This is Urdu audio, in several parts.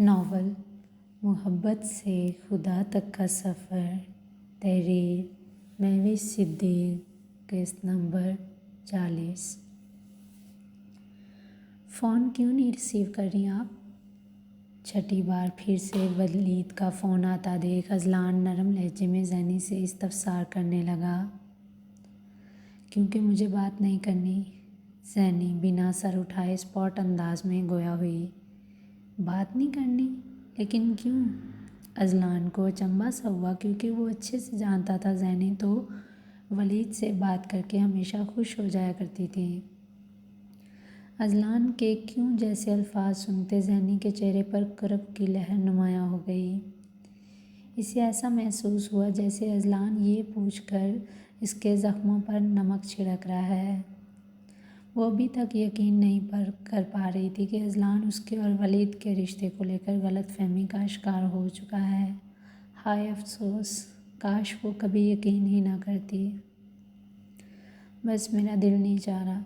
ناول محبت سے خدا تک کا سفر، تحریر مہوش صدیق، قسط نمبر 40۔ فون کیوں نہیں ریسیو کر رہی آپ؟ چھٹی بار پھر سے ولید کا فون آتا دیکھ اذلان نرم لہجے میں زینی سے استفسار کرنے لگا۔ کیونکہ مجھے بات نہیں کرنی؟ زینی بنا سر اٹھائے اسپاٹ انداز میں گویا ہوئی۔ بات نہیں کرنی؟ لیکن کیوں؟ اذلان کو اچنبھا سا ہوا، کیونکہ وہ اچھے سے جانتا تھا زینی تو ولید سے بات کر کے ہمیشہ خوش ہو جایا کرتی تھی۔ اذلان کے کیوں جیسے الفاظ سنتے زینی کے چہرے پر کرب کی لہر نمایاں ہو گئی۔ اسے ایسا محسوس ہوا جیسے اذلان یہ پوچھ کر اس کے زخموں پر نمک چھڑک رہا ہے۔ وہ ابھی تک یقین نہیں کر پا رہی تھی کہ اذلان اس کے اور ولید کے رشتے کو لے کر غلط فہمی کا شکار ہو چکا ہے۔ ہائے افسوس! کاش وہ کبھی یقین ہی نہ کرتی۔ بس میرا دل نہیں چاہ رہا۔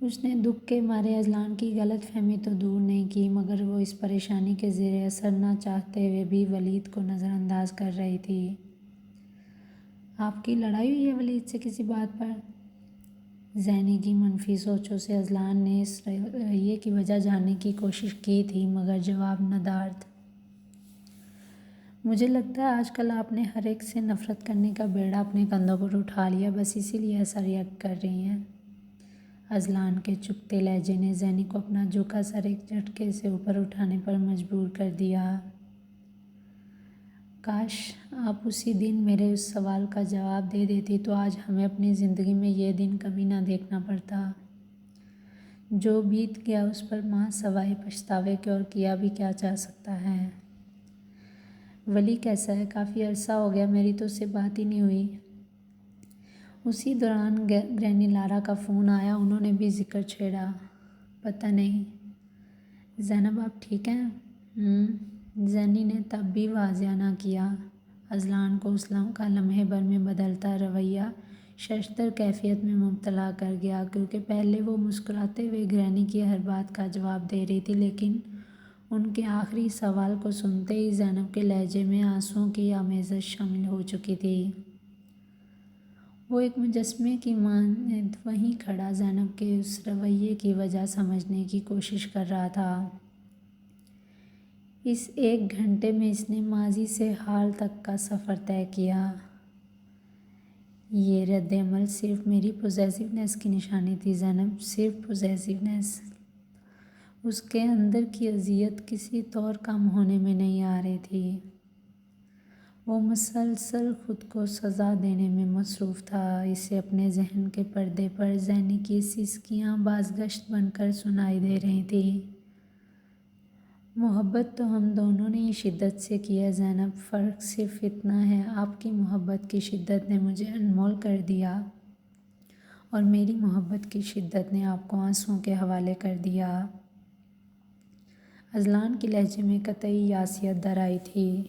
اس نے دکھ کے مارے اذلان کی غلط فہمی تو دور نہیں کی، مگر وہ اس پریشانی کے زیر اثر نہ چاہتے ہوئے بھی ولید کو نظر انداز کر رہی تھی۔ آپ کی لڑائی ہوئی ہے ولید سے کسی بات پر؟ زینی کی منفی سوچوں سے اذلان نے اس رویے کی وجہ جاننے کی کوشش کی تھی، مگر جواب ندارد۔ مجھے لگتا ہے آج کل آپ نے ہر ایک سے نفرت کرنے کا بیڑا اپنے کندھوں پر اٹھا لیا، بس اسی لیے ایسا ریئیکٹ کر رہی ہیں۔ اذلان کے چپتے لہجے نے زینی کو اپنا جھکا سر ایک جھٹکے سے اوپر اٹھانے پر مجبور کر دیا۔ کاش آپ اسی دن میرے اس سوال کا جواب دے دیتی تو آج ہمیں اپنی زندگی میں یہ دن کبھی نہ دیکھنا پڑتا۔ جو بیت گیا اس پر ماں سوائے پچھتاوے کے اور کیا بھی کیا جا سکتا ہے۔ ولی کیسا ہے؟ کافی عرصہ ہو گیا، میری تو اس سے بات ہی نہیں ہوئی۔ اسی دوران گرینی لارا کا فون آیا، انہوں نے بھی ذکر چھیڑا۔ پتہ نہیں۔ زینب آپ ٹھیک ہیں؟ زینی نے تب بھی واضح نہ کیا۔ اذلان کو اس کا لمحے بھر میں بدلتا رویہ ششدر کیفیت میں مبتلا کر گیا، کیونکہ پہلے وہ مسکراتے ہوئے گرینی کی ہر بات کا جواب دے رہی تھی، لیکن ان کے آخری سوال کو سنتے ہی زینب کے لہجے میں آنسوؤں کی آمیزش شامل ہو چکی تھی۔ وہ ایک مجسمے کی مانند وہیں کھڑا زینب کے اس رویے کی وجہ سمجھنے کی کوشش کر رہا تھا۔ اس ایک گھنٹے میں اس نے ماضی سے حال تک کا سفر طے کیا۔ یہ رد عمل صرف میری پوزیسیونیس کی نشانی تھی زینب، صرف پوزیسیونیس۔ اس کے اندر کی اذیت کسی طور کم ہونے میں نہیں آ رہی تھی۔ وہ مسلسل خود کو سزا دینے میں مصروف تھا۔ اسے اپنے ذہن کے پردے پر زینی کی سسکیاں بازگشت بن کر سنائی دے رہی تھیں۔ محبت تو ہم دونوں نے ہی شدت سے کی ہے زینب، فرق صرف اتنا ہے آپ کی محبت کی شدت نے مجھے انمول کر دیا اور میری محبت کی شدت نے آپ کو آنسوؤں کے حوالے کر دیا۔ اذلان کے لہجے میں قطعی یاسیت در آئی تھی۔